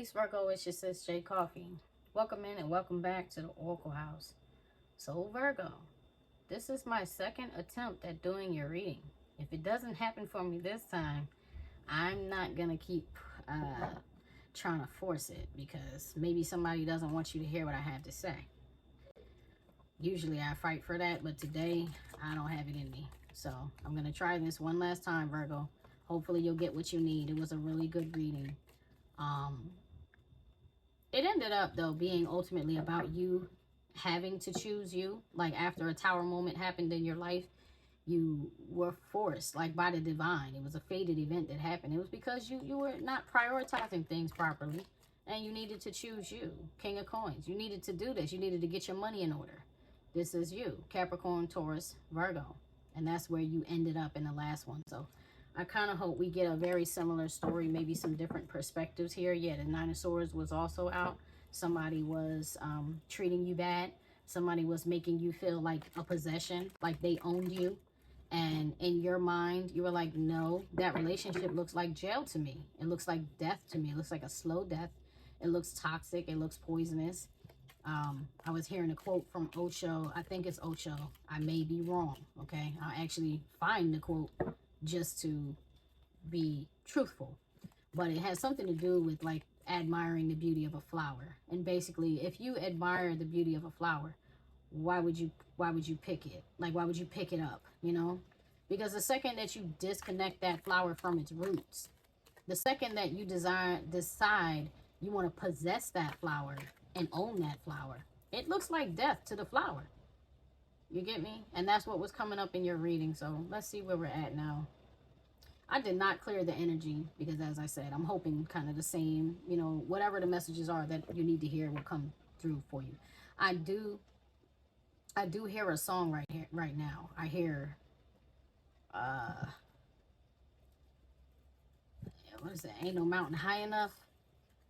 Peace, Virgo. It's your sis, J.Coffee. Welcome in and welcome back to the Oracle House. So, Virgo, this is my second attempt at doing your reading. If it doesn't happen for me this time, I'm not going to keep trying to force it because maybe somebody doesn't want you to hear what I have to say. Usually I fight for that, but today I don't have it in me. So, I'm going to try this one last time, Virgo. Hopefully you'll get what you need. It was a really good reading. It ended up, though, being ultimately about you having to choose you. Like, after a tower moment happened in your life, you were forced, like, by the divine. It was a fated event that happened. It was because you were not prioritizing things properly, and you needed to choose you. King of Coins. You needed to do this. You needed to get your money in order. This is you. Capricorn, Taurus, Virgo. And that's where you ended up in the last one. So, I kind of hope we get a very similar story, maybe some different perspectives here. Yeah, the Nine of Swords was also out. Somebody was treating you bad. Somebody was making you feel like a possession, like they owned you. And in your mind, you were like, no, that relationship looks like jail to me. It looks like death to me. It looks like a slow death. It looks toxic. It looks poisonous. I was hearing a quote from Osho. I think it's Osho. I may be wrong, okay? I'll actually find the quote just to be truthful, but it has something to do with like admiring the beauty of a flower. And basically, if you admire the beauty of a flower, why would you pick it? Like, why would you pick it up, you know? Because the second that you disconnect that flower from its roots, the second that you decide you want to possess that flower and own that flower, it looks like death to the flower. You get me? And that's what was coming up in your reading. So let's see where we're at now. I did not clear the energy because, as I said, I'm hoping kind of the same, you know, whatever the messages are that you need to hear will come through for you. I do hear a song right now. I hear, what is it? Ain't No Mountain High Enough.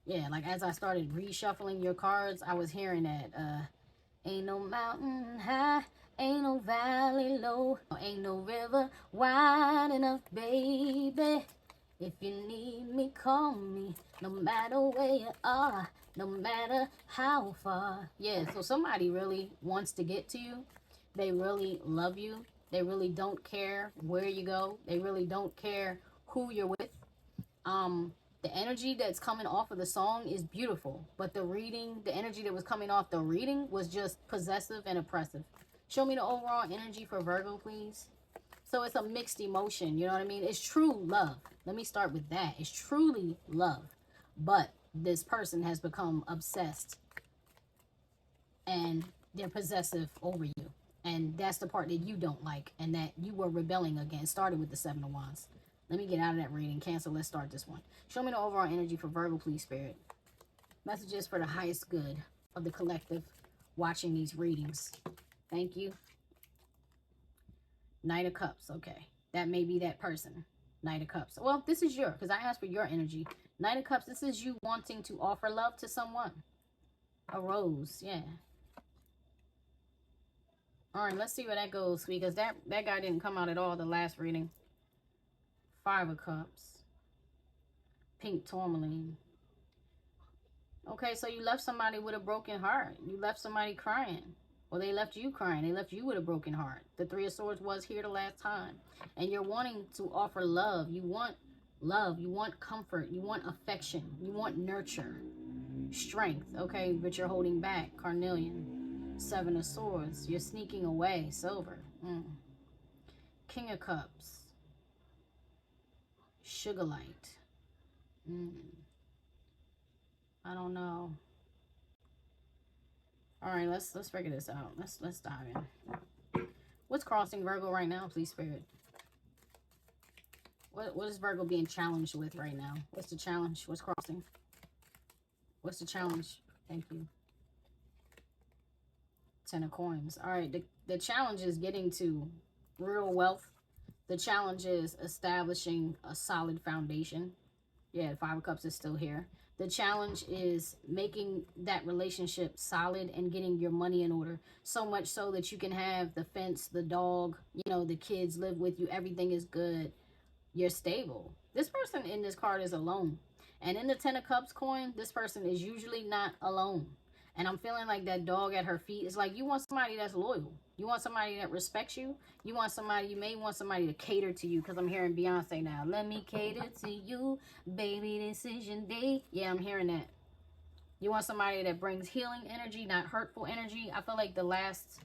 Yeah, like as I started reshuffling your cards, I was hearing that, ain't no mountain high, ain't no valley low, ain't no river wide enough, baby. If you need me, call me, no matter where you are, no matter how far. Yeah, so somebody really wants to get to you. They really love you. They really don't care where you go. They really don't care who you're with. The energy that's coming off of the song is beautiful, but the energy that was coming off the reading was just possessive and oppressive. Show me the overall energy for Virgo, please. So it's a mixed emotion, you know what I mean? It's true love. Let me start with that. It's truly love, but this person has become obsessed and they're possessive over you. And that's the part that you don't like and that you were rebelling against. Started with the Seven of Wands. Let me get out of that reading. Cancel. Let's start this one. Show me the overall energy for Virgo, please, Spirit. Messages for the highest good of the collective watching these readings. Thank you. Knight of Cups. Okay. That may be that person. Knight of Cups. Well, this is because I asked for your energy. Knight of Cups, this is you wanting to offer love to someone. A rose. Yeah. All right. Let's see where that goes, because that guy didn't come out at all the last reading. Five of Cups. Pink tourmaline. Okay, so you left somebody with a broken heart. You left somebody crying. Well, they left you crying. They left you with a broken heart. The Three of Swords was here the last time. And you're wanting to offer love. You want love. You want comfort. You want affection. You want nurture. Strength. Okay, but you're holding back. Carnelian. Seven of Swords. You're sneaking away. Silver. King of Cups. Sugar light. I don't know. All right, let's figure this out. Let's dive in. What's crossing Virgo right now, please, Spirit? What is Virgo being challenged with right now? What's the challenge? What's crossing? What's the challenge? Thank you. Ten of Coins. All right, the challenge is getting to real wealth. The challenge is establishing a solid foundation. Yeah, Five of Cups is still here. The challenge is making that relationship solid and getting your money in order. So much so that you can have the fence, the dog, you know, the kids live with you. Everything is good. You're stable. This person in this card is alone. And in the 10 of Cups coin, this person is usually not alone. And I'm feeling like that dog at her feet is like, you want somebody that's loyal. You want somebody that respects you. You want somebody, you may want somebody to cater to you, because I'm hearing Beyonce now. Let me cater to you, baby, this is your day. Yeah, I'm hearing that. You want somebody that brings healing energy, not hurtful energy. I feel like the last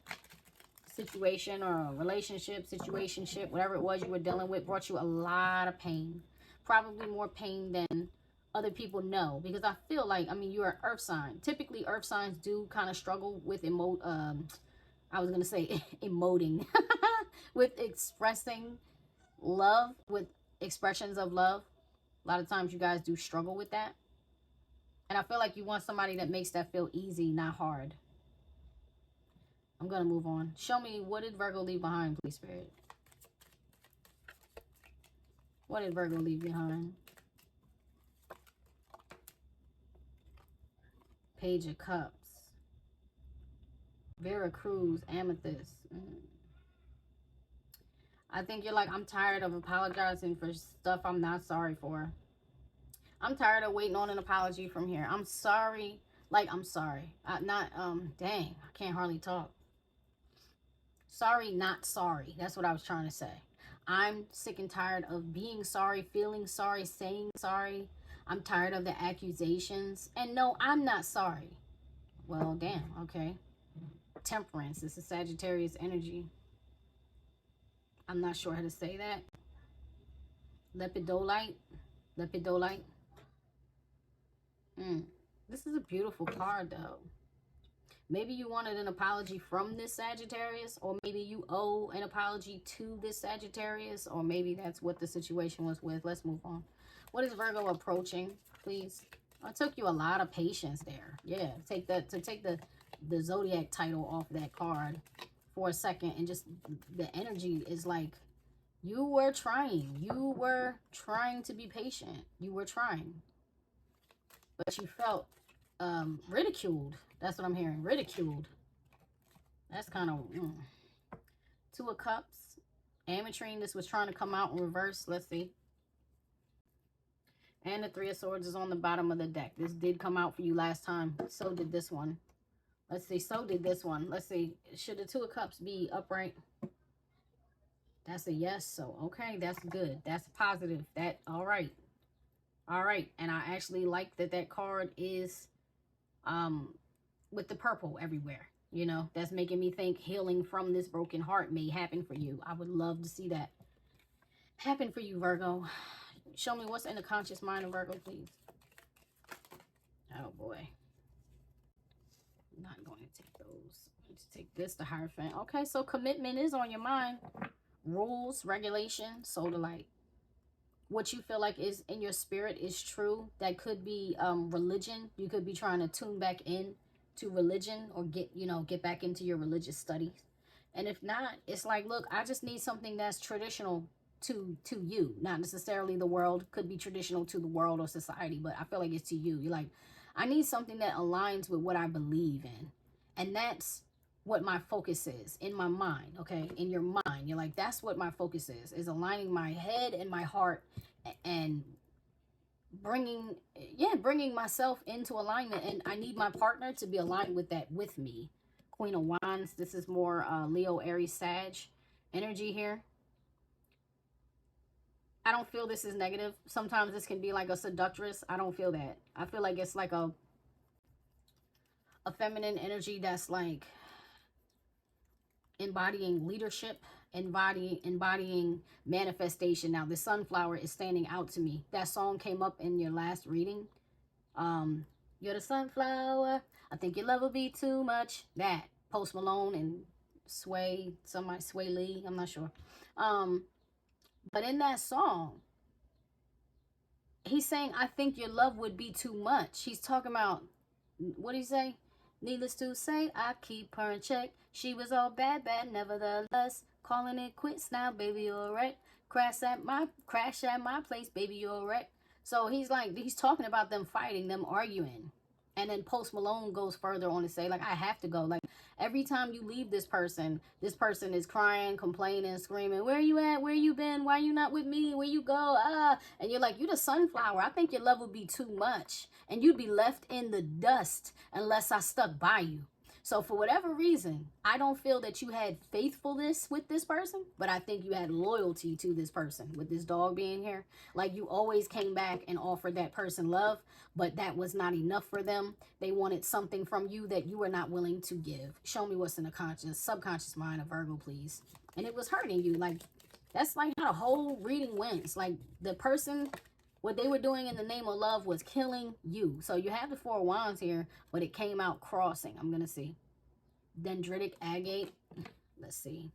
situation or relationship, situationship, whatever it was you were dealing with, brought you a lot of pain. Probably more pain than other people know, because I feel like, I mean, you're an earth sign. Typically earth signs do kind of struggle with I was gonna say emoting with expressing love, with expressions of love. A lot of times you guys do struggle with that, and I feel like you want somebody that makes that feel easy, not hard. I'm gonna move on. Show me, what did Virgo leave behind, please, Spirit? What did Virgo leave behind? Page of Cups. Veracruz, Amethyst. I think you're like, I'm tired of apologizing for stuff I'm not sorry for. I'm tired of waiting on an apology from here. I'm sorry. Like, I'm sorry. Dang, I can't hardly talk. Sorry, not sorry. That's what I was trying to say. I'm sick and tired of being sorry, feeling sorry, saying sorry. I'm tired of the accusations. And no, I'm not sorry. Well, damn, okay. Temperance. This is Sagittarius energy. I'm not sure how to say that. Lepidolite. Lepidolite. This is a beautiful card, though. Maybe you wanted an apology from this Sagittarius, or maybe you owe an apology to this Sagittarius, or maybe that's what the situation was with. Let's move on. What is Virgo approaching, please? It took you a lot of patience there. Yeah, take the zodiac title off that card for a second, and just the energy is like, you were trying. You were trying to be patient. You were trying. But you felt ridiculed. That's what I'm hearing. Ridiculed. That's kind of... Two of Cups. Ametrine. This was trying to come out in reverse. Let's see. And the Three of Swords is on the bottom of the deck. This did come out for you last time. So did this one. Let's see. So did this one. Let's see. Should the Two of Cups be upright? That's a yes. So, okay. That's good. That's positive. All right. All right. And I actually like that card is with the purple everywhere. You know, that's making me think healing from this broken heart may happen for you. I would love to see that happen for you, Virgo. Show me what's in the conscious mind of Virgo, please. Oh, boy. I'm not going to take those. Let's take this, the Hierophant. Okay, so commitment is on your mind. Rules, regulation, soul delight. What you feel like is in your spirit is true. That could be religion. You could be trying to tune back in to religion, or get back into your religious studies. And if not, it's like, look, I just need something that's traditional to you, not necessarily the world. Could be traditional to the world or society, but I feel like it's to you. You're like, I need something that aligns with what I believe in. And that's what my focus is in my mind. Okay, in your mind, you're like, that's what my focus is aligning my head and my heart, and bringing myself into alignment. And I need my partner to be aligned with that with me. Queen of Wands. This is more Leo, Aries, Sag energy here. I don't feel this is negative. Sometimes this can be like a seductress. I don't feel that. I feel like it's like a feminine energy that's like embodying leadership, embodying manifestation. Now, the sunflower is standing out to me. That song came up in your last reading. You're the sunflower. I think your love will be too much. That Post Malone and Sway Lee. I'm not sure. But in that song, he's saying, I think your love would be too much. He's talking about, what did he say? Needless to say, I keep her in check. She was all bad, nevertheless. Calling it quits now, baby, you're right. Crash at my place, baby, you're right. So he's talking about them fighting, them arguing. And then Post Malone goes further on to say, like, I have to go. Like, every time you leave this person is crying, complaining, screaming, where you at? Where you been? Why you not with me? Where you go? Ah. And you're like, you the sunflower. I think your love would be too much. And you'd be left in the dust unless I stuck by you. So for whatever reason, I don't feel that you had faithfulness with this person, but I think you had loyalty to this person with this dog being here. Like, you always came back and offered that person love, but that was not enough for them. They wanted something from you that you were not willing to give. Show me what's in the subconscious mind of Virgo, please. And it was hurting you. Like, that's like how the whole reading went. It's like the person, what they were doing in the name of love was killing you. So you have the Four of Wands here, but it came out crossing. I'm going to see. Dendritic agate. Let's see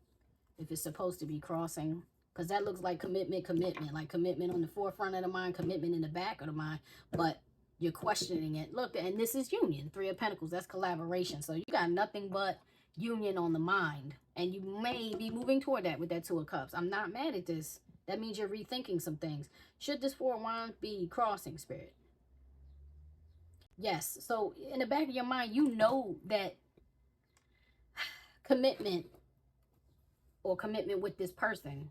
if it's supposed to be crossing. Because that looks like commitment. Like commitment on the forefront of the mind, commitment in the back of the mind. But you're questioning it. Look, and this is union. Three of Pentacles. That's collaboration. So you got nothing but union on the mind. And you may be moving toward that with that Two of Cups. I'm not mad at this. That means you're rethinking some things. Should this Four of Wands be crossing, Spirit? Yes. So in the back of your mind, you know that commitment or commitment with this person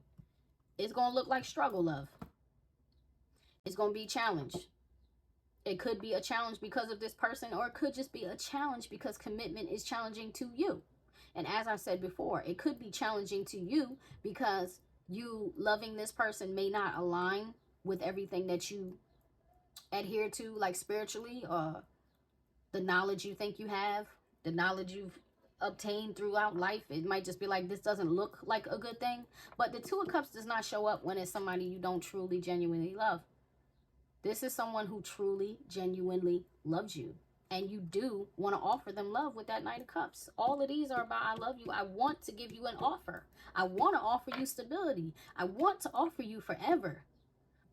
is going to look like struggle love. It's going to be a challenge. It could be a challenge because of this person, or it could just be a challenge because commitment is challenging to you. And as I said before, it could be challenging to you because you loving this person may not align with everything that you adhere to, like spiritually, or the knowledge you think you have, the knowledge you've obtained throughout life. It might just be like, this doesn't look like a good thing. But the Two of Cups does not show up when it's somebody you don't truly, genuinely love. This is someone who truly, genuinely loves you. And you do want to offer them love with that Knight of Cups. All of these are about, I love you. I want to give you an offer. I want to offer you stability. I want to offer you forever.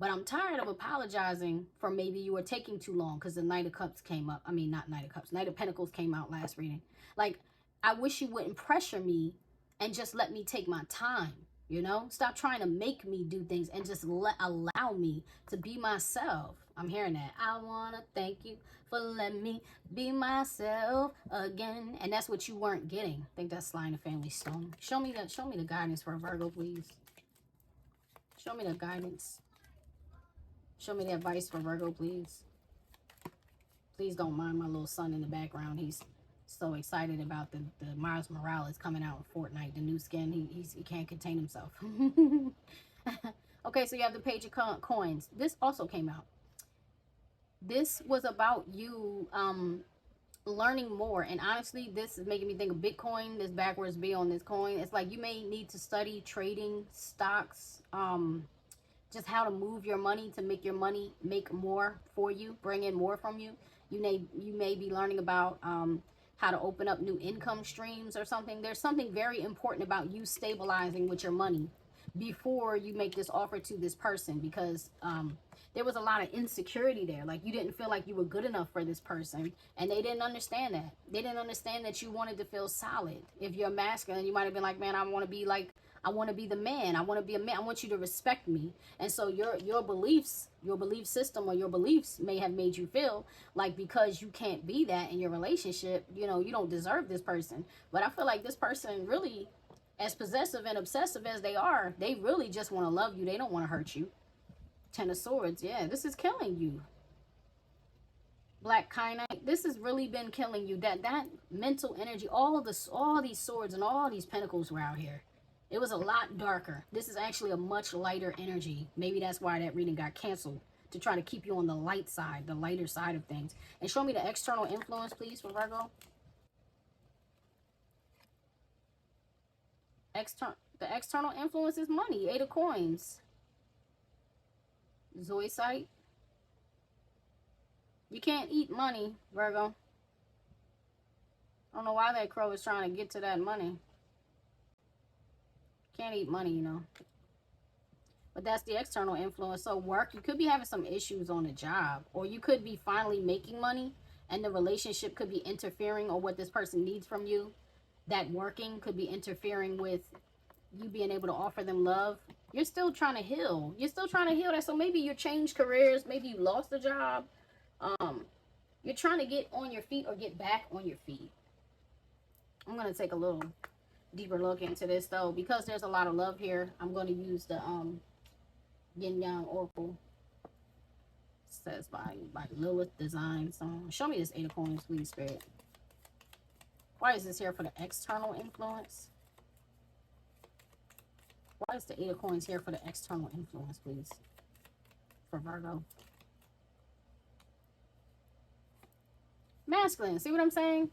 But I'm tired of apologizing for maybe you were taking too long because the Knight of Cups came up. I mean, not Knight of Cups. Knight of Pentacles came out last reading. Like, I wish you wouldn't pressure me and just let me take my time, you know? Stop trying to make me do things and just allow me to be myself. I'm hearing that. I want to thank you for letting me be myself again. And that's what you weren't getting. I think that's Line of Family Stone. Show me the guidance for Virgo, please. Show me the guidance. Show me the advice for Virgo, please. Please don't mind my little son in the background. He's so excited about the Miles Morales coming out in Fortnite, the new skin. He can't contain himself. Okay, so you have the Page of Coins. This also came out. This was about you learning more. And honestly, this is making me think of Bitcoin. This backwards B on this coin. It's like you may need to study trading, stocks, just how to move your money to make your money make more for you, bring in more from you. You may be learning about how to open up new income streams or something. There's something very important about you stabilizing with your money before you make this offer to this person, because there was a lot of insecurity there. Like, you didn't feel like you were good enough for this person, and they didn't understand that. They didn't understand that you wanted to feel solid. If you're masculine, you might have been like, man, I want to be the man. I want to be a man. I want you to respect me. And so your beliefs, your belief system, or your beliefs may have made you feel like because you can't be that in your relationship, you know, you don't deserve this person. But I feel like this person really, as possessive and obsessive as they are, they really just want to love you. They don't want to hurt you. Ten of Swords. Yeah, this is killing you. Black Kyanite. This has really been killing you. That mental energy, all these swords and all these pentacles were out here. It was a lot darker. This is actually a much lighter energy. Maybe that's why that reading got canceled, to try to keep you on the light side, the lighter side of things. And show me the external influence, please, for Virgo. The external influence is money. 8 of Coins. Zoisite. You can't eat money, Virgo. I don't know why that crow is trying to get to that money. Can't eat money, you know. But that's the external influence. So work, you could be having some issues on the job, or you could be finally making money and the relationship could be interfering, or what this person needs from you, that working could be interfering with you being able to offer them love. You're still trying to heal. You're still trying to heal that. So maybe you changed careers. Maybe you lost a job. You're trying to get on your feet or get back on your feet. I'm going to take a little deeper look into this, though, because there's a lot of love here. I'm going to use the Yin Yang Oracle. It says by Lilith Design. So show me this 8 of Coins, please, Spirit. Why is this here for the external influence? Why is the 8 of Coins here for the external influence, please? For Virgo. Masculine. See what I'm saying?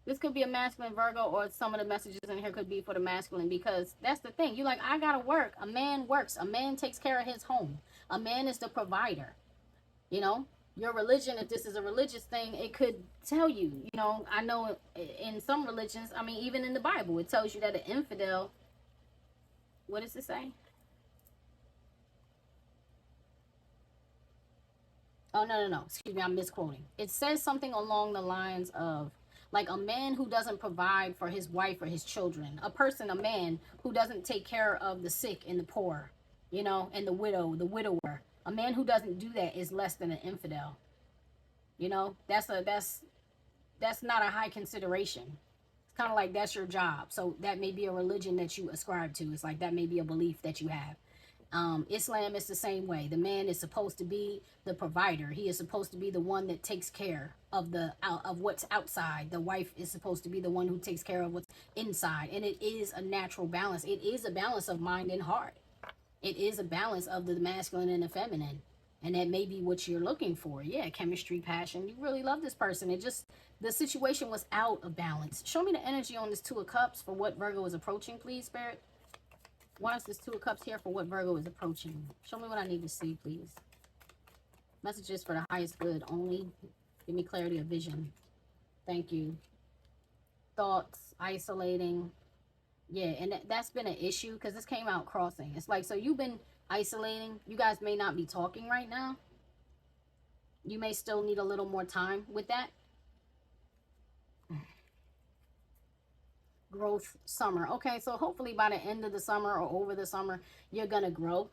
This could be a masculine Virgo, or some of the messages in here could be for the masculine, because that's the thing. You like, I gotta work. A man works. A man takes care of his home. A man is the provider. You know, your religion, if this is a religious thing, it could tell you, you know, I know in some religions, I mean, even in the Bible, it tells you that an infidel, what does it say? Oh, no. Excuse me, I'm misquoting. It says something along the lines of, like, a man who doesn't provide for his wife or his children. A man who doesn't take care of the sick and the poor, you know, and the widower. A man who doesn't do that is less than an infidel. You know, that's not a high consideration. It's kind of like that's your job. So that may be a religion that you ascribe to. It's like that may be a belief that you have. Islam is the same way. The man is supposed to be the provider. He is supposed to be the one that takes care of what's outside. The wife is supposed to be the one who takes care of what's inside. And it is a natural balance. It is a balance of mind and heart. It is a balance of the masculine and the feminine. And that may be what you're looking for. Yeah, chemistry, passion. You really love this person. It just, the situation was out of balance. Show me the energy on this 2 of Cups for what Virgo is approaching, please, Spirit. Why is this 2 of Cups here for what Virgo is approaching? Show me what I need to see, please. Messages for the highest good only. Give me clarity of vision. Thank you. Thoughts, isolating. Yeah, and that's been an issue because this came out crossing. It's like, so you've been isolating. You guys may not be talking right now. You may still need a little more time with that. Growth summer. Okay, so hopefully by the end of the summer or over the summer, you're going to grow.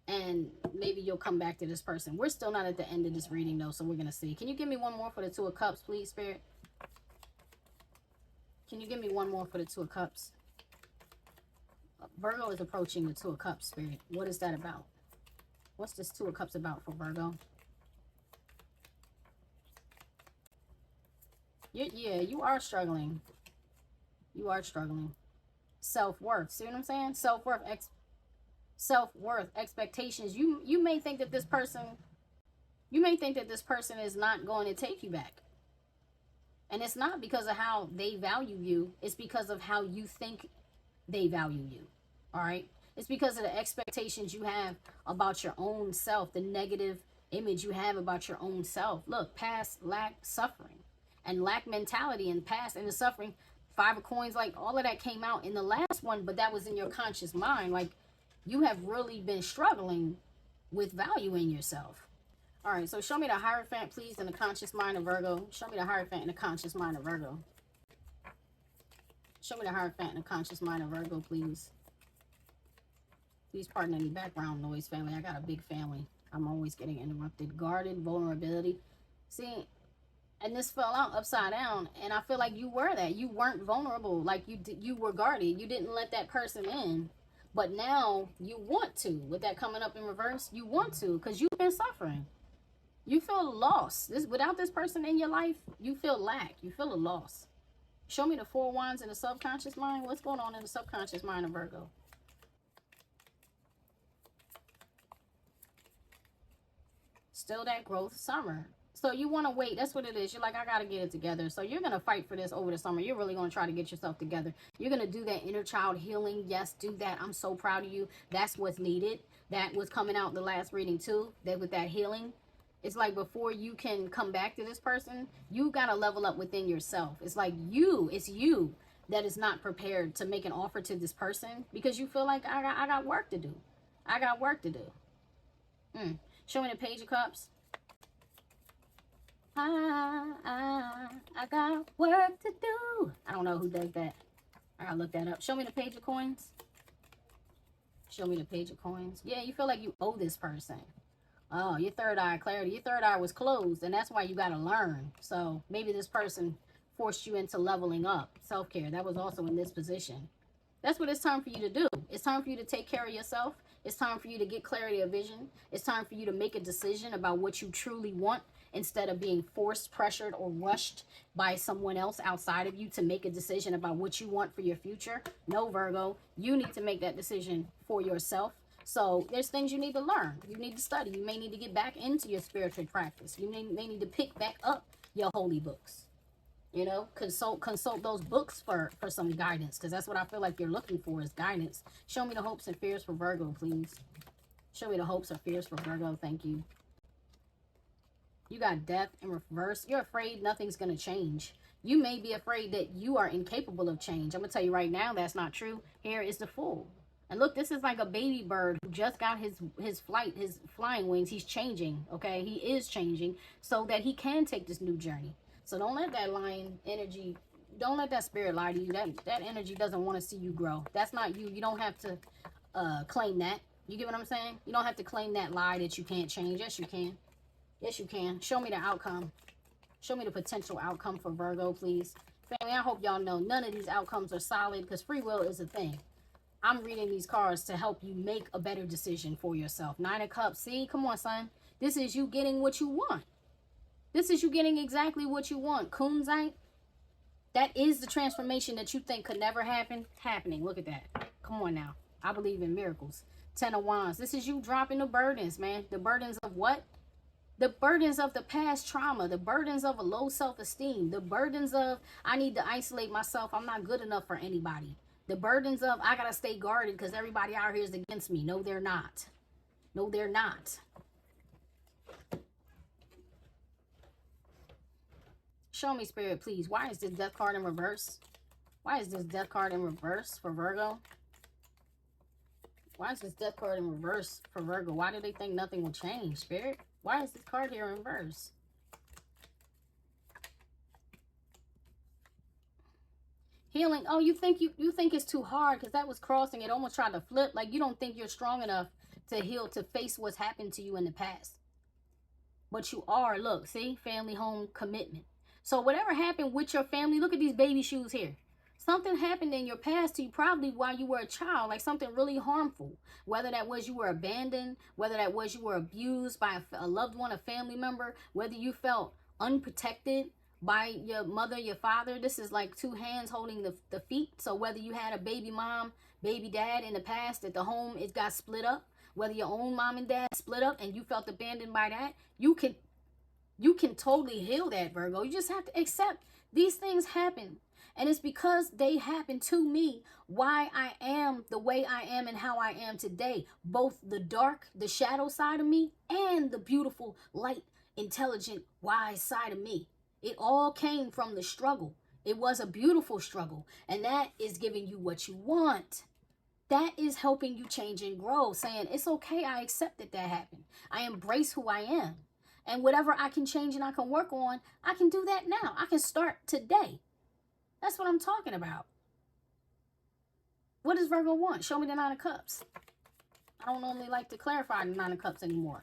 And maybe you'll come back to this person. We're still not at the end of this reading, though, so we're going to see. Can you give me one more for the 2 of Cups, please, Spirit? Can you give me one more for the 2 of Cups? Virgo is approaching the 2 of Cups, Spirit. What is that about? What's this 2 of Cups about for Virgo? Yeah, you are struggling. You are struggling. Self-worth. See what I'm saying? Self-worth, expectations. You may think that this person is not going to take you back. And it's not because of how they value you. It's because of how you think they value you. All right? It's because of the expectations you have about your own self, the negative image you have about your own self. Look, past lack suffering and lack mentality and past and the suffering. 5 of Coins, like all of that came out in the last one, but that was in your conscious mind. Like, you have really been struggling with valuing yourself. All right, so show me the Hierophant, please, in the conscious mind of Virgo. Show me the Hierophant in the conscious mind of Virgo. Show me the Hierophant in the conscious mind of Virgo, please. Please pardon any background noise, family. I got a big family. I'm always getting interrupted. Guarded, vulnerability. See, and this fell out upside down, and I feel like you were that. You weren't vulnerable. Like, you were guarded. You didn't let that person in. But now you want to. With that coming up in reverse, you want to, because you've been suffering. You feel lost. Without this person in your life, you feel lack. You feel a loss. Show me the 4 of Wands in the subconscious mind. What's going on in the subconscious mind of Virgo? Still that growth summer. So you want to wait. That's what it is. You're like, I got to get it together. So you're going to fight for this over the summer. You're really going to try to get yourself together. You're going to do that inner child healing. Yes, do that. I'm so proud of you. That's what's needed. That was coming out in the last reading too. That with that healing. It's like before you can come back to this person, you got to level up within yourself. It's like it's you that is not prepared to make an offer to this person because you feel like I got work to do. I got work to do. Show me the Page of Cups. I got work to do. I don't know who does that. I gotta look that up. Show me the Page of Coins. Show me the Page of Coins. Yeah, you feel like you owe this person. Oh, your third eye, clarity. Your third eye was closed, and that's why you got to learn. So maybe this person forced you into leveling up. Self-care. That was also in this position. That's what it's time for you to do. It's time for you to take care of yourself. It's time for you to get clarity of vision. It's time for you to make a decision about what you truly want instead of being forced, pressured, or rushed by someone else outside of you to make a decision about what you want for your future. No, Virgo, you need to make that decision for yourself. So there's things you need to learn. You need to study. You may need to get back into your spiritual practice. You may need to pick back up your holy books. You know, consult those books for some guidance, because that's what I feel like you're looking for, is guidance. Show me the hopes and fears for Virgo, please. Show me the hopes and fears for Virgo. Thank you. You got death in reverse. You're afraid nothing's going to change. You may be afraid that you are incapable of change. I'm going to tell you right now, that's not true. Here is the Fool. And look, this is like a baby bird who just got his flying wings. He's changing, okay? He is changing so that he can take this new journey. So don't let that lion energy, don't let that spirit lie to you. That energy doesn't want to see you grow. That's not you. You don't have to claim that. You get what I'm saying? You don't have to claim that lie that you can't change. Yes, you can. Yes, you can. Show me the outcome. Show me the potential outcome for Virgo, please. Family, I hope y'all know none of these outcomes are solid, because free will is a thing. I'm reading these cards to help you make a better decision for yourself. Nine of Cups. See? Come on, son. This is you getting what you want. This is you getting exactly what you want. Kunzite. That is the transformation that you think could never happen. Happening. Look at that. Come on now. I believe in miracles. Ten of Wands. This is you dropping the burdens, man. The burdens of what? The burdens of the past trauma. The burdens of a low self-esteem. The burdens of, I need to isolate myself. I'm not good enough for anybody. The burdens of, I got to stay guarded because everybody out here is against me. No, they're not. No, they're not. Show me, Spirit, please. Why is this Death card in reverse? Why is this Death card in reverse for Virgo? Why is this Death card in reverse for Virgo? Why do they think nothing will change, Spirit? Why is this card here in reverse? Healing. Oh, you think it's too hard because that was crossing. It almost tried to flip. Like you don't think you're strong enough to heal, to face what's happened to you in the past. But you are. Look, see? Family, home, commitment. So whatever happened with your family, look at these baby shoes here. Something happened in your past to you, probably while you were a child, like something really harmful. Whether that was you were abandoned, whether that was you were abused by a loved one, a family member, whether you felt unprotected by your mother, your father. This is like two hands holding the feet. So whether you had a baby mom, baby dad in the past, that the home, it got split up, whether your own mom and dad split up and you felt abandoned by that, you can totally heal that, Virgo. You just have to accept these things happen. And it's because they happened to me why I am the way I am and how I am today. Both the dark, the shadow side of me, and the beautiful, light, intelligent, wise side of me. It all came from the struggle. It was a beautiful struggle. And that is giving you what you want. That is helping you change and grow. Saying, it's okay, I accept that happened. I embrace who I am. And whatever I can change and I can work on, I can do that now. I can start today. That's what I'm talking about. What does Virgo want? Show me the Nine of Cups. I don't normally like to clarify the Nine of Cups anymore,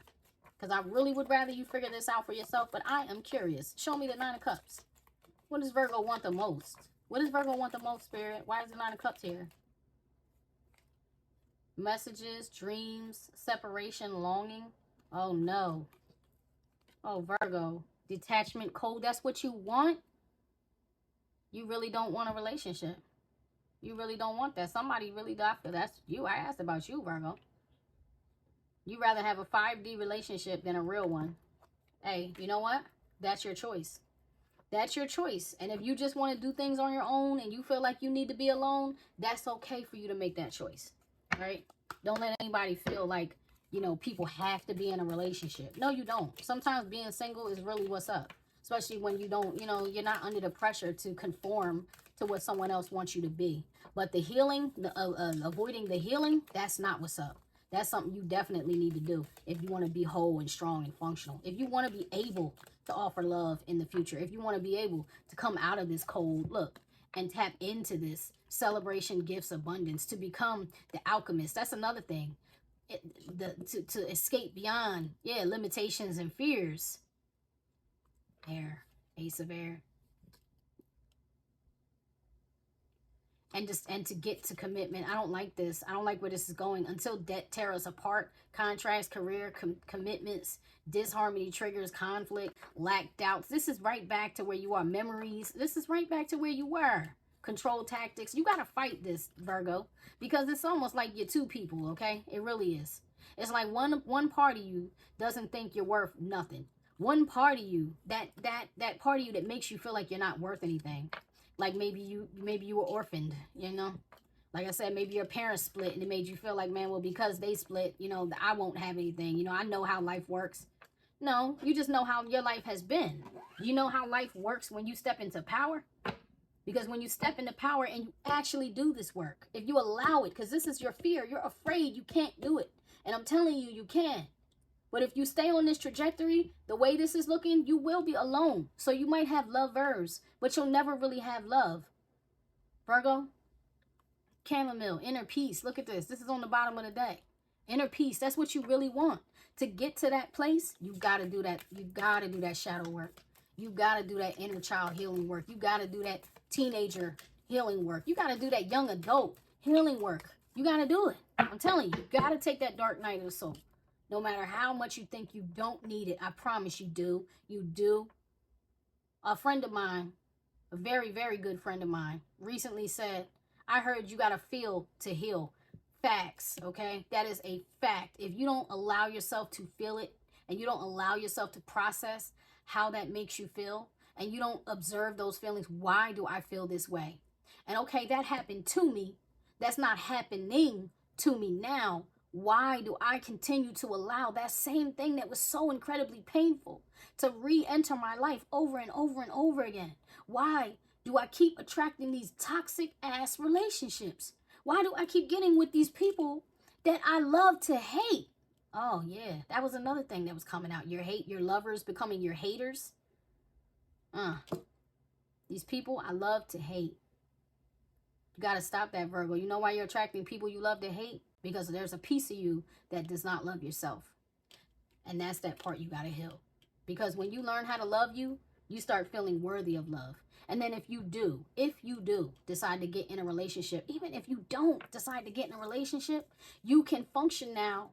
because I really would rather you figure this out for yourself, but I am curious. Show me the Nine of Cups. What does Virgo want the most? What does Virgo want the most, Spirit? Why is the Nine of Cups here? Messages, dreams, separation, longing. Oh, no. Oh, Virgo. Detachment, cold. That's what you want? You really don't want a relationship. You really don't want that. Somebody really does. That's you. I asked about you, Virgo. You'd rather have a 5D relationship than a real one. Hey, you know what? That's your choice. That's your choice. And if you just want to do things on your own and you feel like you need to be alone, that's okay for you to make that choice. Right? Don't let anybody feel like, you know, people have to be in a relationship. No, you don't. Sometimes being single is really what's up. Especially when you don't, you know, you're not under the pressure to conform to what someone else wants you to be. But the healing, avoiding the healing, that's not what's up. That's something you definitely need to do if you want to be whole and strong and functional. If you want to be able to offer love in the future. If you want to be able to come out of this cold look and tap into this celebration, gifts, abundance, to become the alchemist. That's another thing. to escape beyond, yeah, limitations and fears. Air, Ace of Air. And to get to commitment. I don't like this. I don't like where this is going. Until debt tear us apart. Contracts, career, commitments, disharmony triggers, conflict, lack, doubts. This is right back to where you are. Memories. This is right back to where you were. Control tactics. You got to fight this, Virgo, because it's almost like you're two people, okay? It really is. It's like one part of you doesn't think you're worth nothing. One part of you, that part of you that makes you feel like you're not worth anything. Like maybe you were orphaned, you know? Like I said, maybe your parents split and it made you feel like, man, well, because they split, you know, I won't have anything. You know, I know how life works. No, you just know how your life has been. You know how life works when you step into power? Because when you step into power and you actually do this work, if you allow it, because this is your fear, you're afraid you can't do it. And I'm telling you, you can. But if you stay on this trajectory, the way this is looking, you will be alone. So you might have lovers, but you'll never really have love. Virgo, chamomile, inner peace. Look at this. This is on the bottom of the deck. Inner peace. That's what you really want. To get to that place, you got to do that. You got to do that shadow work. You got to do that inner child healing work. You got to do that teenager healing work. You got to do that young adult healing work. You got to do it. I'm telling you, you got to take that dark night of the soul. No matter how much you think you don't need it, I promise you do. You do. A friend of mine, a very, very good friend of mine, recently said, I heard you got to feel to heal. Facts, okay? That is a fact. If you don't allow yourself to feel it and you don't allow yourself to process how that makes you feel and you don't observe those feelings, why do I feel this way? And okay, that happened to me. That's not happening to me now. Why do I continue to allow that same thing that was so incredibly painful to re-enter my life over and over and over again? Why do I keep attracting these toxic ass relationships? Why do I keep getting with these people that I love to hate? Oh yeah, that was another thing that was coming out. Your lovers becoming your haters. These people I love to hate. You got to stop that, Virgo. You know why you're attracting people you love to hate? Because there's a piece of you that does not love yourself. And that's that part you got to heal. Because when you learn how to love you, you start feeling worthy of love. And then if you do decide to get in a relationship, even if you don't decide to get in a relationship, you can function now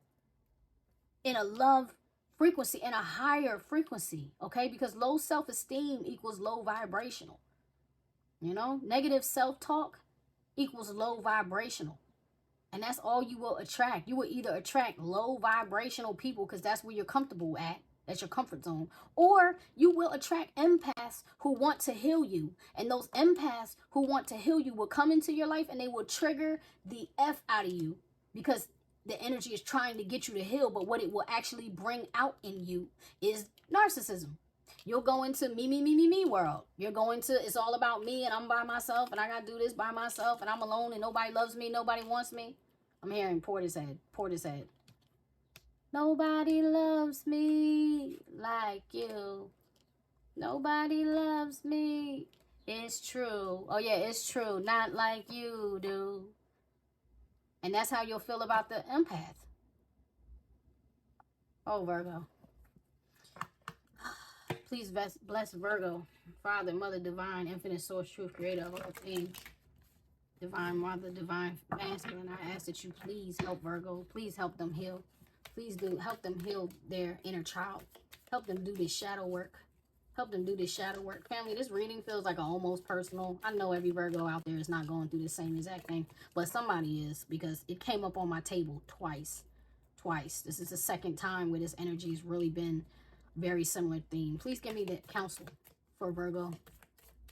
in a love frequency, in a higher frequency, okay? Because low self-esteem equals low vibrational. You know, negative self-talk equals low vibrational. And that's all you will attract. You will either attract low vibrational people because that's where you're comfortable at. That's your comfort zone. Or you will attract empaths who want to heal you. And those empaths who want to heal you will come into your life and they will trigger the F out of you because the energy is trying to get you to heal. But what it will actually bring out in you is narcissism. You'll go into me world. You're going to, it's all about me and I'm by myself and I got to do this by myself and I'm alone and nobody loves me, nobody wants me. I'm hearing Portishead. Nobody loves me like you. Nobody loves me. It's true. Oh yeah, it's true. Not like you do. And that's how you'll feel about the empath. Oh, Virgo. Please bless Virgo, Father, Mother, Divine, Infinite Source, Truth, Creator of all things. Divine Mother, Divine Masculine, I ask that you please help Virgo. Please help them heal. Please do help them heal their inner child. Help them do this shadow work. Help them do this shadow work. Family, this reading feels like almost personal. I know every Virgo out there is not going through the same exact thing, but somebody is because it came up on my table twice. This is the second time where this energy has really been very similar theme. Please give me the counsel for Virgo.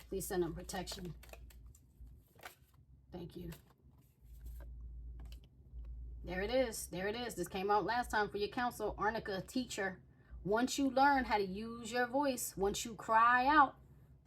Please send them protection. Thank you. There it is. There it is. This came out last time for your counsel. Arnica, teacher. Once you learn how to use your voice, once you cry out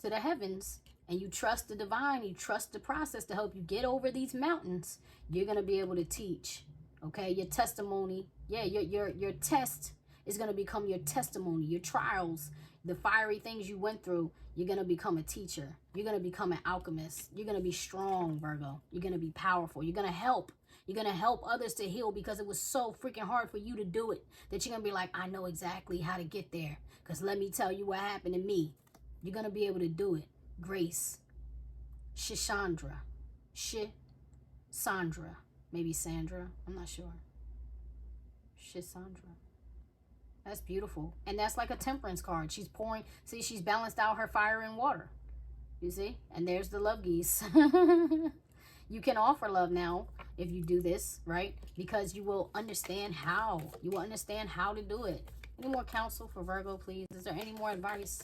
to the heavens and you trust the divine, you trust the process to help you get over these mountains, you're going to be able to teach. Okay? Your testimony. Yeah, your test is going to become your testimony. Your trials, the fiery things you went through, you're going to become a teacher. You're going to become an alchemist. You're going to be strong, Virgo. You're going to be powerful. You're going to help. You're going to help others to heal because it was so freaking hard for you to do it that you're going to be like, I know exactly how to get there. Because let me tell you what happened to me. You're going to be able to do it. Grace. Shishandra. Sandra. Maybe Sandra. I'm not sure. Shisandra. That's beautiful. And that's like a temperance card. She's pouring. See, she's balanced out her fire and water. You see? And there's the love geese. You can offer love now if you do this, right? Because you will understand how. You will understand how to do it. Any more counsel for Virgo, please? Is there any more advice?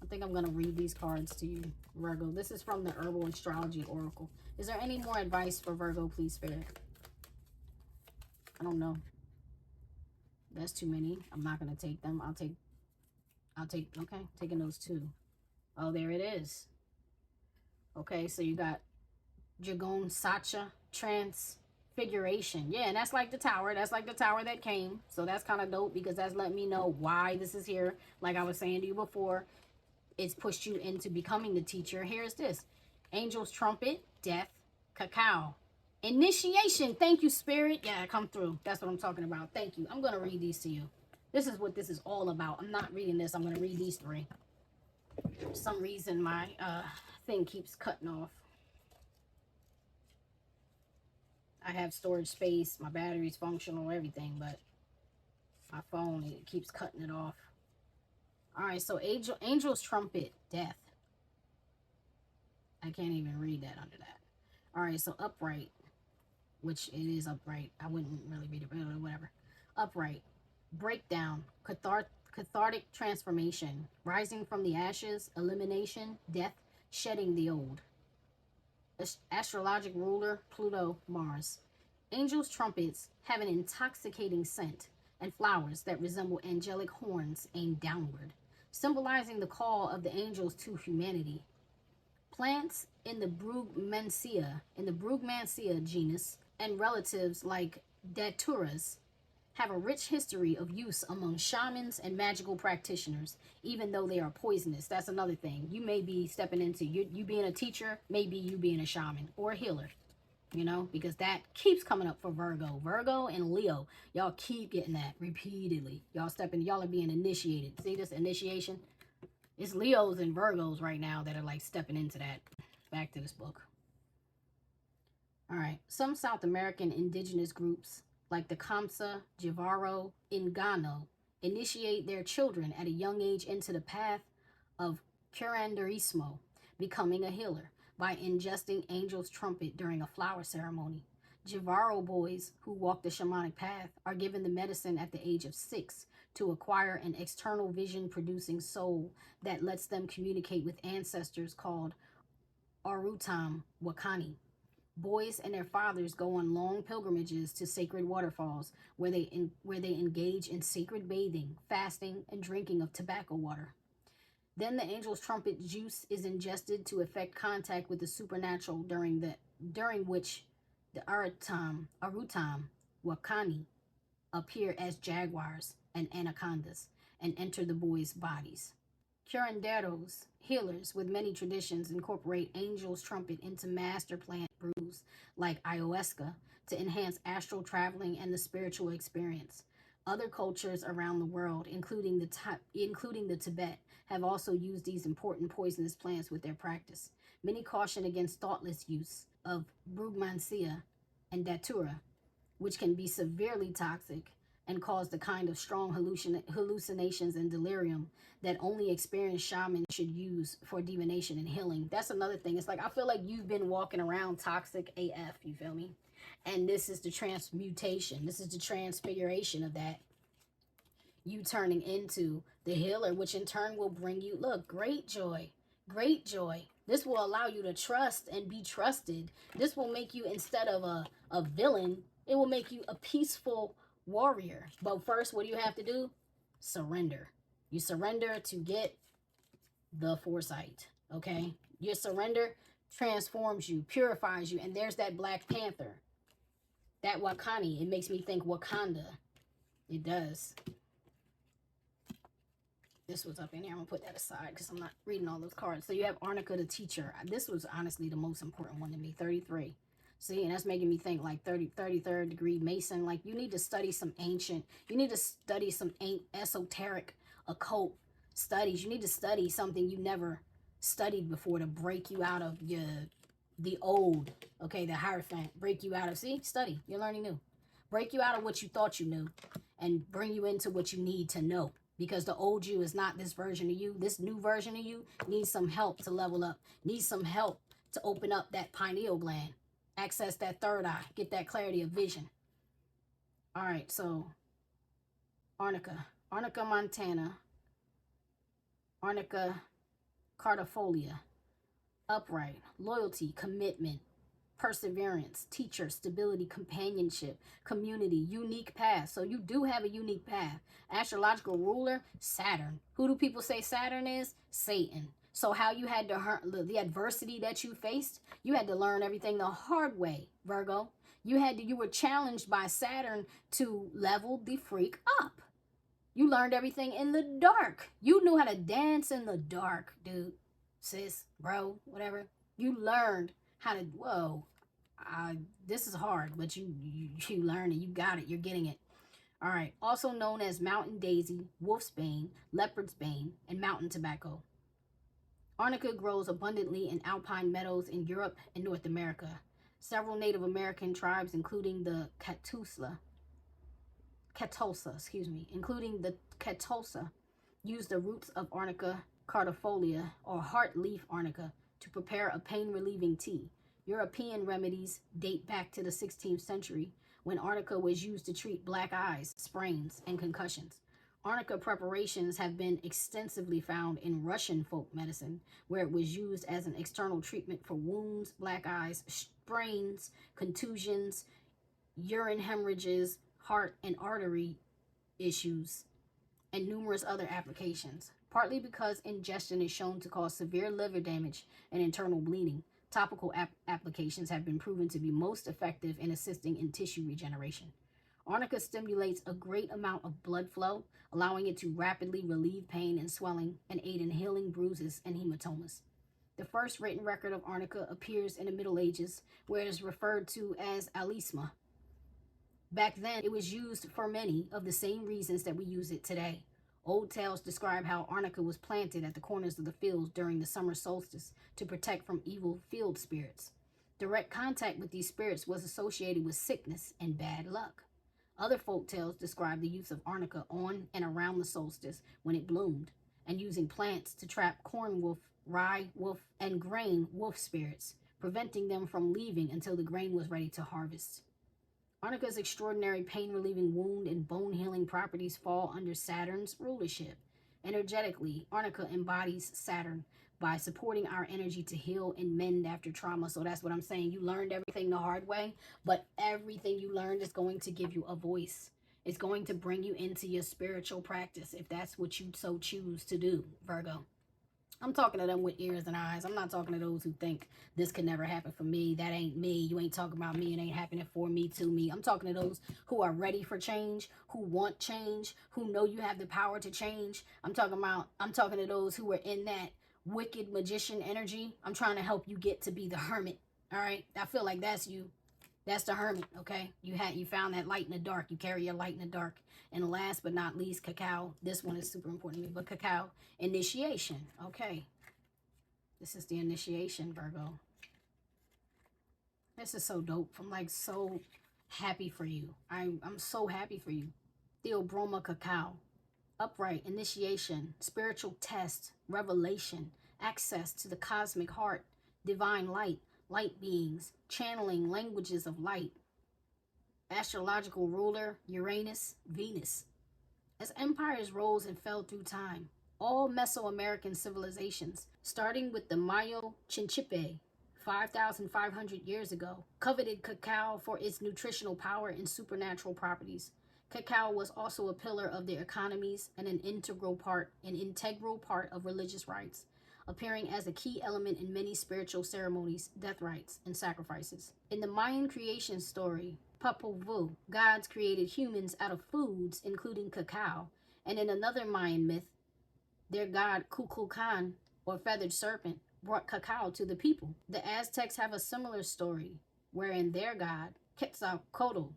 I think I'm going to read these cards to you, Virgo. This is from the Herbal Astrology Oracle. Is there any more advice for Virgo, please, Spirit? I don't know. That's too many. I'm not going to take them. I'll take, okay, taking those two. Oh, there it is. Okay, so you got Dragon Sacha Transfiguration. Yeah, and that's like the tower. That's like the tower that came. So that's kind of dope because that's letting me know why this is here. Like I was saying to you before, it's pushed you into becoming the teacher. Here's this. Angel's Trumpet, Death, Cacao. Initiation. Thank you, Spirit. Yeah, come through. That's what I'm talking about. Thank you. I'm going to read these to you. This is what this is all about. I'm not reading this. I'm going to read these three. For some reason, my thing keeps cutting off. I have storage space. My battery's functional, everything. But my phone, it keeps cutting it off. All right, so Angel's Trumpet, Death. I can't even read that under that. All right, so Upright. Which it is upright. I wouldn't really read it, but whatever. Upright. Breakdown. Cathartic transformation. Rising from the ashes. Elimination. Death. Shedding the old. Astrologic ruler. Pluto. Mars. Angels' trumpets have an intoxicating scent and flowers that resemble angelic horns aimed downward, symbolizing the call of the angels to humanity. Plants in the Brugmansia genus and relatives like Daturas have a rich history of use among shamans and magical practitioners, even though they are poisonous. That's another thing. You may be stepping into, you being a teacher, maybe you being a shaman or a healer, you know, because that keeps coming up for Virgo. Virgo and Leo, y'all keep getting that repeatedly. Y'all are being initiated. See this initiation? It's Leos and Virgos right now that are like stepping into that. Back to this book. All right. Some South American indigenous groups, like the Kamsa, Jivaro, Ingano, initiate their children at a young age into the path of curanderismo, becoming a healer, by ingesting Angel's Trumpet during a flower ceremony. Jivaro boys who walk the shamanic path are given the medicine at the age of 6 to acquire an external vision-producing soul that lets them communicate with ancestors called Arutam Wakani. Boys and their fathers go on long pilgrimages to sacred waterfalls where they engage in sacred bathing, fasting, and drinking of tobacco water. Then the angel's trumpet juice is ingested to effect contact with the supernatural, during which the Arutam Wakani appear as jaguars and anacondas and enter the boys' bodies. Curanderos, healers with many traditions, incorporate Angel's Trumpet into master plant brews like ayahuasca to enhance astral traveling and the spiritual experience. Other cultures around the world, including the Tibet, have also used these important poisonous plants with their practice. Many caution against thoughtless use of Brugmansia and Datura, which can be severely toxic and cause the kind of strong hallucinations and delirium that only experienced shamans should use for divination and healing. That's another thing. It's like, I feel like you've been walking around toxic AF, you feel me? And this is the transmutation. This is the transfiguration of that. You turning into the healer, which in turn will bring you, look, great joy. Great joy. This will allow you to trust and be trusted. This will make you, instead of a villain, it will make you a peaceful warrior. But first, what do you have to do? Surrender. You surrender to get the foresight, okay? Your surrender transforms you, purifies you, and there's that Black Panther. That Wakani, it makes me think Wakanda. It does. This was up in here. I'm going to put that aside because I'm not reading all those cards. So you have Arnica the teacher. This was honestly the most important one to me. 33. See, and that's making me think like 33rd degree Mason. Like you need to study some ancient, you need to study some esoteric occult studies. You need to study something you never studied before to break you out of the old, okay, the Hierophant. Break you out of, see, study. You're learning new. Break you out of what you thought you knew and bring you into what you need to know. Because the old you is not this version of you. This new version of you needs some help to level up. Needs some help to open up that pineal gland. Access that third eye. Get that clarity of vision. All right, so Arnica. Arnica montana. Arnica cardifolia. Upright. Loyalty. Commitment. Perseverance, teacher, stability, companionship, community, unique path. So you do have a unique path. Astrological ruler, Saturn. Who do people say Saturn is? Satan. So how you had to the adversity that you faced, you had to learn everything the hard way, Virgo. You were challenged by Saturn to level the freak up. You learned everything in the dark. You knew how to dance in the dark, dude, sis, bro, whatever. You learned how to, whoa, this is hard, but you learn it. You got it. You're getting it. All right. Also known as mountain daisy, wolf's bane, leopard's bane, and mountain tobacco. Arnica grows abundantly in alpine meadows in Europe and North America. Several Native American tribes, including the Catolsa, use the roots of Arnica cardifolia or heart leaf arnica to prepare a pain-relieving tea. European remedies date back to the 16th century when arnica was used to treat black eyes, sprains, and concussions. Arnica preparations have been extensively found in Russian folk medicine, where it was used as an external treatment for wounds, black eyes, sprains, contusions, urine hemorrhages, heart and artery issues, and numerous other applications. Partly because ingestion is shown to cause severe liver damage and internal bleeding, topical applications have been proven to be most effective in assisting in tissue regeneration. Arnica stimulates a great amount of blood flow, allowing it to rapidly relieve pain and swelling and aid in healing bruises and hematomas. The first written record of arnica appears in the Middle Ages, where it is referred to as alisma. Back then, it was used for many of the same reasons that we use it today. Old tales describe how arnica was planted at the corners of the fields during the summer solstice to protect from evil field spirits. Direct contact with these spirits was associated with sickness and bad luck. Other folk tales describe the use of arnica on and around the solstice when it bloomed, and using plants to trap corn wolf, rye wolf, and grain wolf spirits, preventing them from leaving until the grain was ready to harvest. Arnica's extraordinary pain-relieving wound and bone-healing properties fall under Saturn's rulership. Energetically, arnica embodies Saturn by supporting our energy to heal and mend after trauma. So that's what I'm saying. You learned everything the hard way, but everything you learned is going to give you a voice. It's going to bring you into your spiritual practice if that's what you so choose to do, Virgo. I'm talking to them with ears and eyes. I'm not talking to those who think this could never happen for me. That ain't me. You ain't talking about me. It ain't happening for me, to me. I'm talking to those who are ready for change, who want change, who know you have the power to change. I'm talking to those who are in that wicked magician energy. I'm trying to help you get to be the hermit. All right? I feel like that's you. That's the hermit, okay? You found that light in the dark. You carry your light in the dark. And last but not least, cacao. This one is super important to me, but cacao, initiation, okay? This is the initiation, Virgo. This is so dope. I'm like so happy for you. I'm so happy for you. Theobroma cacao. Upright, initiation, spiritual test, revelation, access to the cosmic heart, divine light, light beings, channeling languages of light. Astrological ruler, Uranus, Venus. As empires rose and fell through time, all Mesoamerican civilizations, starting with the Mayo Chinchipe 5,500 years ago, coveted cacao for its nutritional power and supernatural properties. Cacao was also a pillar of their economies and an integral part of religious rites, appearing as a key element in many spiritual ceremonies, death rites, and sacrifices. In the Mayan creation story, Popol Vuh, gods created humans out of foods, including cacao, and in another Mayan myth, Their god Kukulkan, or feathered serpent, brought cacao to the people. The Aztecs have a similar story, wherein their god Quetzalcoatl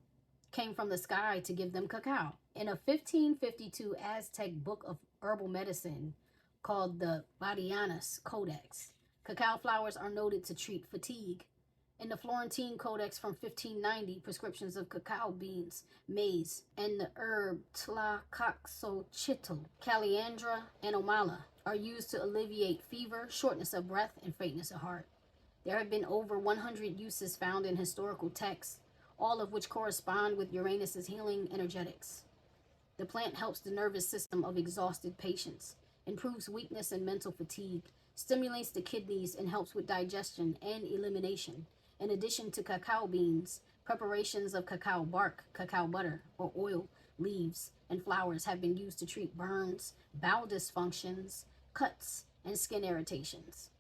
came from the sky to give them cacao. In a 1552 Aztec book of herbal medicine called the Badianas Codex, cacao flowers are noted to treat fatigue. In the Florentine Codex from 1590, prescriptions of cacao beans, maize, and the herb Tlacoxochitl, Caliandra, and Omala are used to alleviate fever, shortness of breath, and faintness of heart. There have been over 100 uses found in historical texts, all of which correspond with Uranus's healing energetics. The plant helps the nervous system of exhausted patients, improves weakness and mental fatigue, stimulates the kidneys, and helps with digestion and elimination. In addition to cacao beans, preparations of cacao bark, cacao butter, or oil, leaves, and flowers have been used to treat burns, bowel dysfunctions, cuts, and skin irritations.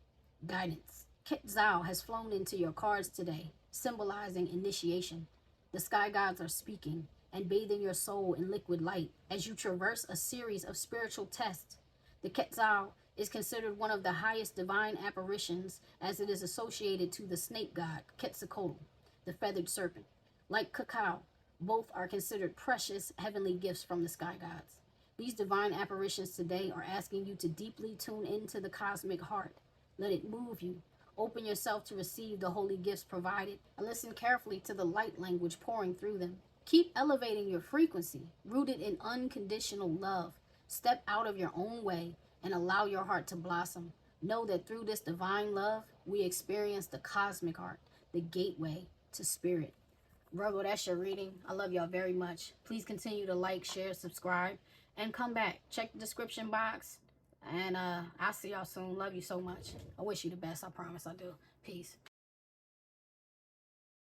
Guidance. Quetzal has flown into your cards today, symbolizing initiation. The sky gods are speaking and bathing your soul in liquid light as you traverse a series of spiritual tests. The Quetzal is considered one of the highest divine apparitions as it is associated to the snake god Quetzalcoatl, the feathered serpent. Like cacao, both are considered precious heavenly gifts from the sky gods. These divine apparitions today are asking you to deeply tune into the cosmic heart. Let it move you. Open yourself to receive the holy gifts provided, and listen carefully to the light language pouring through them. Keep elevating your frequency, rooted in unconditional love. Step out of your own way and allow your heart to blossom. Know that through this divine love, we experience the cosmic heart, the gateway to spirit. Virgo, that's your reading. I love y'all very much. Please continue to like, share, subscribe, and come back. Check the description box. And I'll see y'all soon. Love you so much. I wish you the best. I promise I do. Peace.